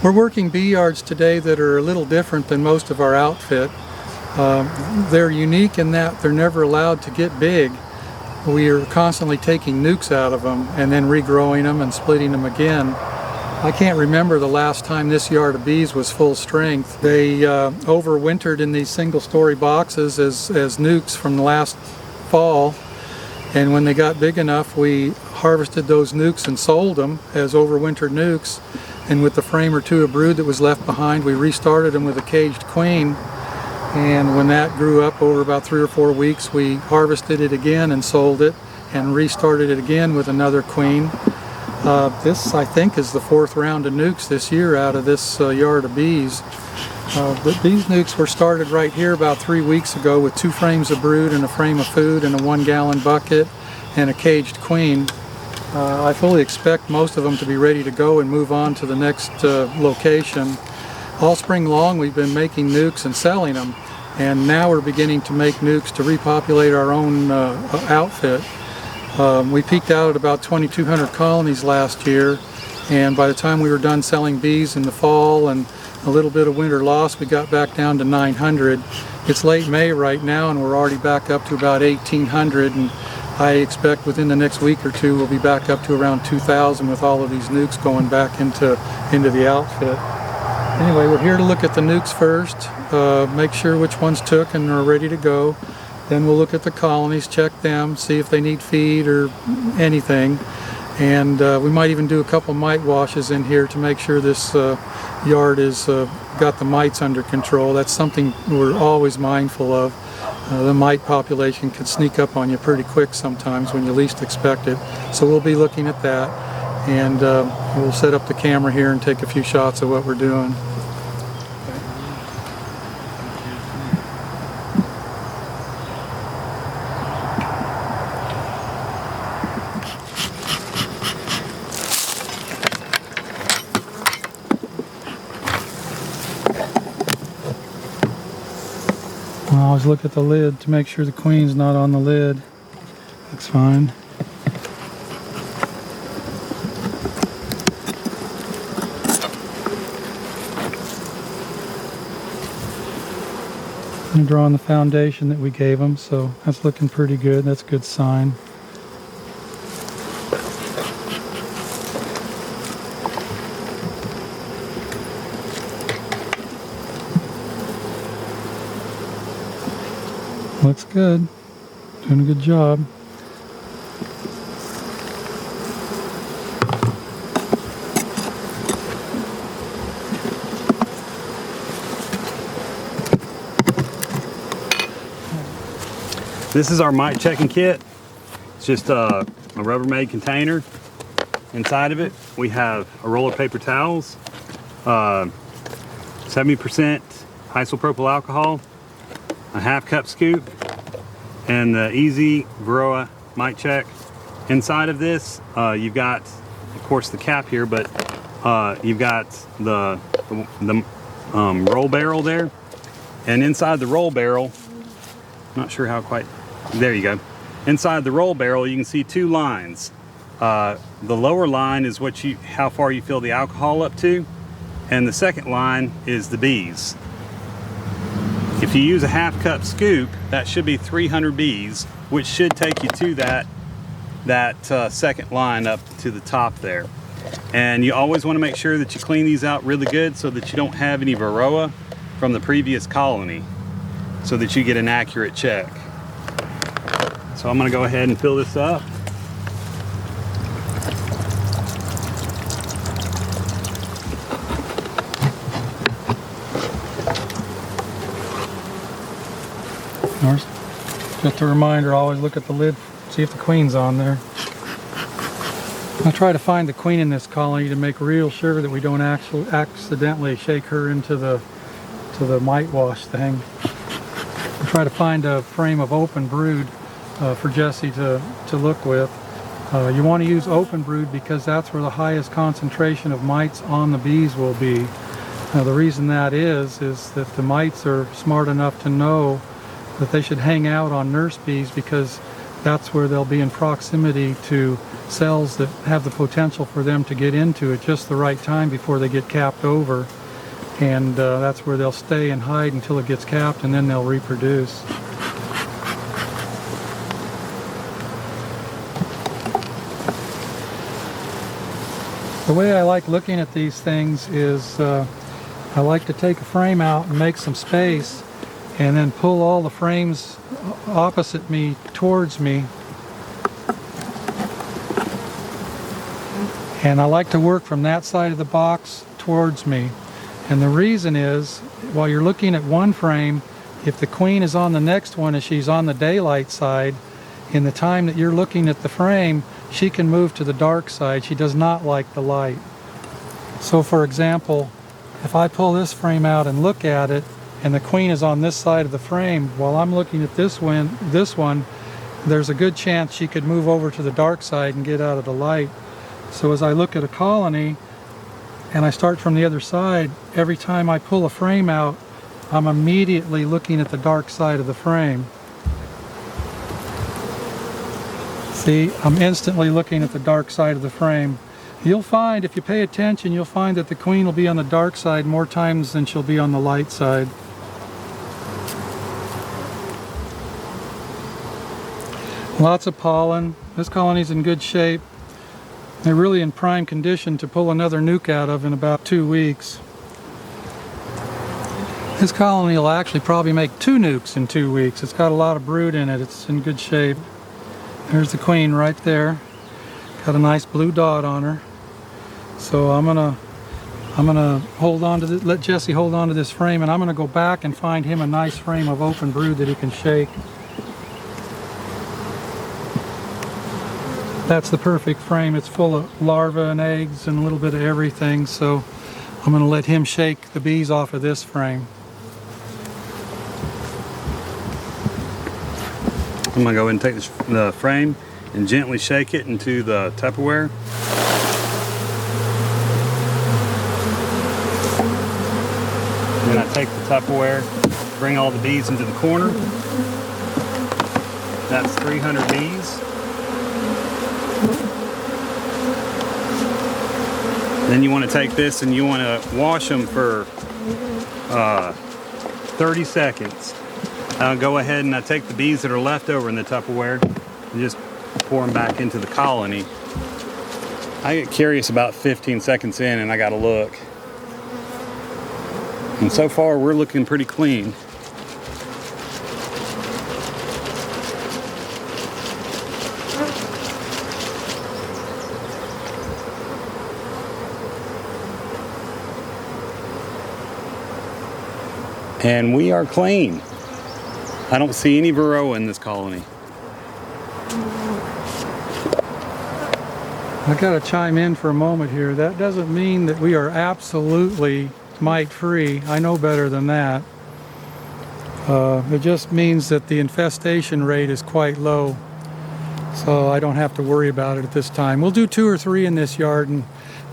We're working bee yards today that are a little different than most of our outfit. They're unique in that they're never allowed to get big. We are constantly taking nukes out of them and then regrowing them and splitting them again. I can't remember the last time this yard of bees was full strength. They overwintered in these single-story boxes as nukes from the last fall, and when they got big enough we harvested those nukes and sold them as overwintered nukes, and with the frame or two of brood that was left behind we restarted them with a caged queen, and when that grew up over about 3 or 4 weeks we harvested it again and sold it and restarted it again with another queen. This, I think, is the 4th round of nukes this year out of this yard of bees. These nukes were started right here about 3 weeks ago with 2 frames of brood and a frame of food and a 1-gallon bucket and a caged queen. I fully expect most of them to be ready to go and move on to the next location. All spring long we've been making nukes and selling them, and now we're beginning to make nukes to repopulate our own outfit. We peaked out at about 2,200 colonies last year, and by the time we were done selling bees in the fall and a little bit of winter loss, we got back down to 900. It's late May right now and we're already back up to about 1,800, and I expect within the next week or two we'll be back up to around 2,000 with all of these nukes going back into the outfit. Anyway, we're here to look at the nukes first, make sure which ones took and are ready to go. Then we'll look at the colonies, check them, see if they need feed or anything. And we might even do a couple mite washes in here to make sure this yard is got the mites under control. That's something we're always mindful of. The mite population can sneak up on you pretty quick sometimes when you least expect it. So we'll be looking at that, and we'll set up the camera here and take a few shots of what we're doing. I always look at the lid to make sure the queen's not on the lid. Looks fine. I'm drawing the foundation that we gave them, so that's looking pretty good. That's a good sign. Looks good. Doing a good job. This is our mite checking kit. It's just a Rubbermaid container. Inside of it, we have a roll of paper towels, 70% isopropyl alcohol, a half-cup scoop, and the easy varroa mite check. Inside of this, you've got, of course, the cap here, but you've got the roll barrel there, and inside the roll barrel, not sure how quite, there you go. Inside the roll barrel, you can see 2 lines. The lower line is how far you fill the alcohol up to, and the second line is the bees. If you use a half-cup scoop, that should be 300 bees, which should take you to that second line up to the top there. And you always want to make sure that you clean these out really good so that you don't have any varroa from the previous colony, so that you get an accurate check. So I'm going to go ahead and fill this up. Just a reminder, always look at the lid, see if the queen's on there. I try to find the queen in this colony to make real sure that we don't accidentally shake her into the mite wash thing. I try to find a frame of open brood for Jessie to look with. You want to use open brood because that's where the highest concentration of mites on the bees will be. The reason that is that the mites are smart enough to know that they should hang out on nurse bees, because that's where they'll be in proximity to cells that have the potential for them to get into at just the right time before they get capped over. And that's where they'll stay and hide until it gets capped, and then they'll reproduce. The way I like looking at these things is I like to take a frame out and make some space and then pull all the frames opposite me towards me. And I like to work from that side of the box towards me. And the reason is, while you're looking at one frame, if the queen is on the next one and she's on the daylight side, in the time that you're looking at the frame, she can move to the dark side. She does not like the light. So for example, if I pull this frame out and look at it, and the queen is on this side of the frame, while I'm looking at this one, there's a good chance she could move over to the dark side and get out of the light. So as I look at a colony, and I start from the other side, every time I pull a frame out, I'm immediately looking at the dark side of the frame. See, I'm instantly looking at the dark side of the frame. You'll find, if you pay attention, you'll find that the queen will be on the dark side more times than she'll be on the light side. Lots of pollen. This colony's in good shape. They're really in prime condition to pull another nuke out of in about 2 weeks. This colony will actually probably make 2 nukes in 2 weeks. It's got a lot of brood in it. It's in good shape. There's the queen right there. Got a nice blue dot on her. So I'm gonna hold on to this, let Jesse hold on to this frame, and I'm gonna go back and find him a nice frame of open brood that he can shake. That's the perfect frame. It's full of larvae and eggs and a little bit of everything, so I'm going to let him shake the bees off of this frame. I'm going to go ahead and take the frame and gently shake it into the Tupperware. Then I take the Tupperware, bring all the bees into the corner. That's 300 bees. Then you want to take this and you want to wash them for 30 seconds. I'll go ahead and I take the bees that are left over in the Tupperware and just pour them back into the colony. I get curious about 15 seconds in and I got to look. And so far we're looking pretty clean. And we are clean. I don't see any varroa in this colony. I gotta chime in for a moment here. That doesn't mean that we are absolutely mite free. I know better than that. It just means that the infestation rate is quite low. So I don't have to worry about it at this time. We'll do 2 or 3 in this yard and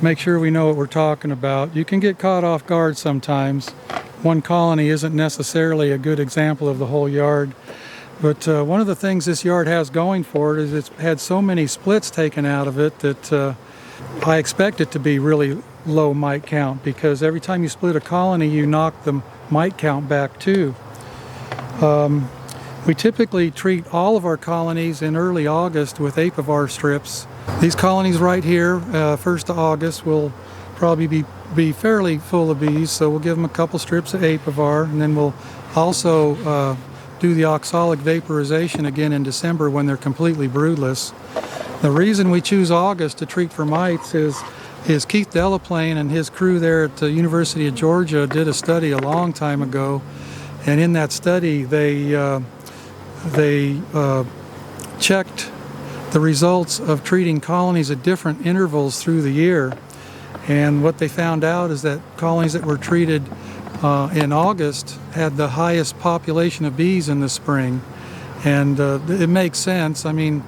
make sure we know what we're talking about. You can get caught off guard sometimes. One colony isn't necessarily a good example of the whole yard. But one of the things this yard has going for it is it's had so many splits taken out of it that I expect it to be really low mite count, because every time you split a colony you knock the mite count back too. We typically treat all of our colonies in early August with apivar strips. These colonies right here, 1st of August, will probably be fairly full of bees, so we'll give them a couple strips of apivar, and then we'll also do the oxalic vaporization again in December when they're completely broodless. The reason we choose August to treat for mites is Keith Delaplane and his crew there at the University of Georgia did a study a long time ago, and in that study they checked the results of treating colonies at different intervals through the year. And what they found out is that colonies that were treated in August had the highest population of bees in the spring. And it makes sense. I mean,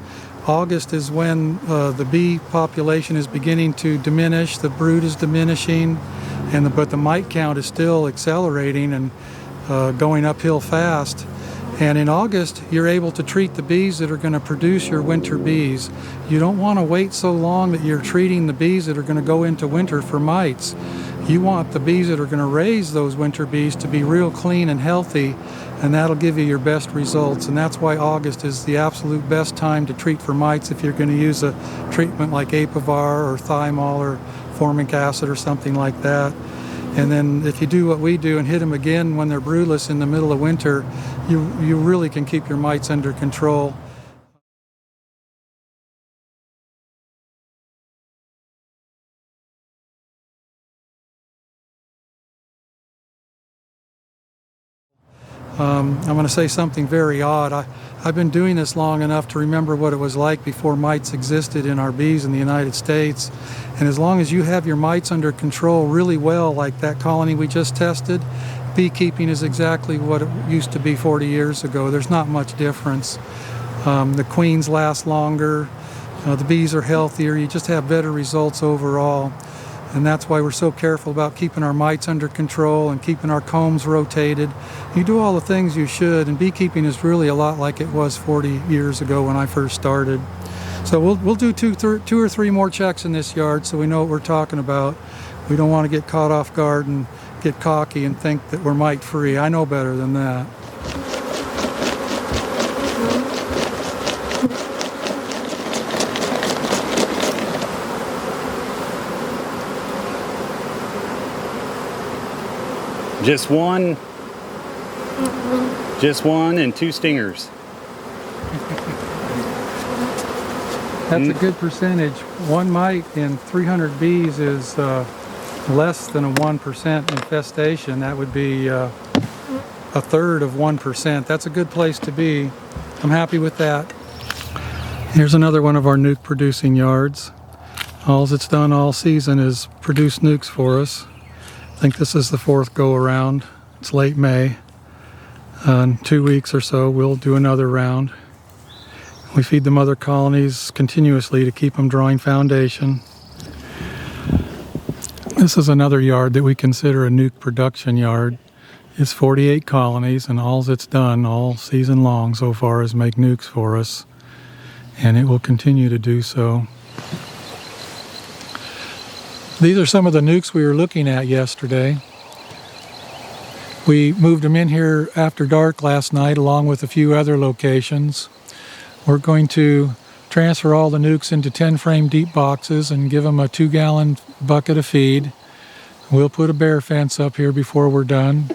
August is when the bee population is beginning to diminish, the brood is diminishing, but the mite count is still accelerating and going uphill fast. And in August, you're able to treat the bees that are going to produce your winter bees. You don't want to wait so long that you're treating the bees that are going to go into winter for mites. You want the bees that are going to raise those winter bees to be real clean and healthy, and that'll give you your best results. And that's why August is the absolute best time to treat for mites if you're going to use a treatment like Apivar or Thymol or formic acid or something like that. And then if you do what we do and hit them again when they're broodless in the middle of winter, you really can keep your mites under control. I'm going to say something very odd. I've been doing this long enough to remember what it was like before mites existed in our bees in the United States. And as long as you have your mites under control really well, like that colony we just tested, beekeeping is exactly what it used to be 40 years ago. There's not much difference. The queens last longer, the bees are healthier, you just have better results overall. And that's why we're so careful about keeping our mites under control and keeping our combs rotated. You do all the things you should, and beekeeping is really a lot like it was 40 years ago when I first started. So we'll do two or three more checks in this yard so we know what we're talking about. We don't want to get caught off guard and get cocky and think that we're mite free. I know better than that. Just one and 2 stingers. That's a good percentage. One mite in 300 bees is less than a 1% infestation. That would be a third of 1%. That's a good place to be. I'm happy with that. Here's another one of our nuke producing yards. All it's done all season is produce nukes for us. I think this is the 4th go around. It's late May. In 2 weeks or so we'll do another round. We feed the mother colonies continuously to keep them drawing foundation. This is another yard that we consider a nuke production yard. It's 48 colonies, and all it's done all season long so far is make nukes for us, and it will continue to do so. These are some of the nukes we were looking at yesterday. We moved them in here after dark last night along with a few other locations. We're going to transfer all the nukes into 10-frame deep boxes and give them a 2-gallon bucket of feed. We'll put a bear fence up here before we're done.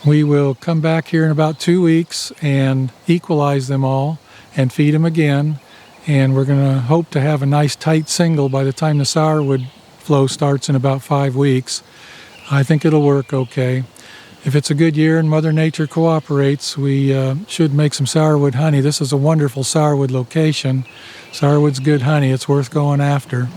We will come back here in about 2 weeks and equalize them all and feed them again. And we're going to hope to have a nice tight single by the time the sourwood flow starts in about 5 weeks. I think it'll work okay. If it's a good year and Mother Nature cooperates, we should make some sourwood honey. This is a wonderful sourwood location. Sourwood's good honey. It's worth going after.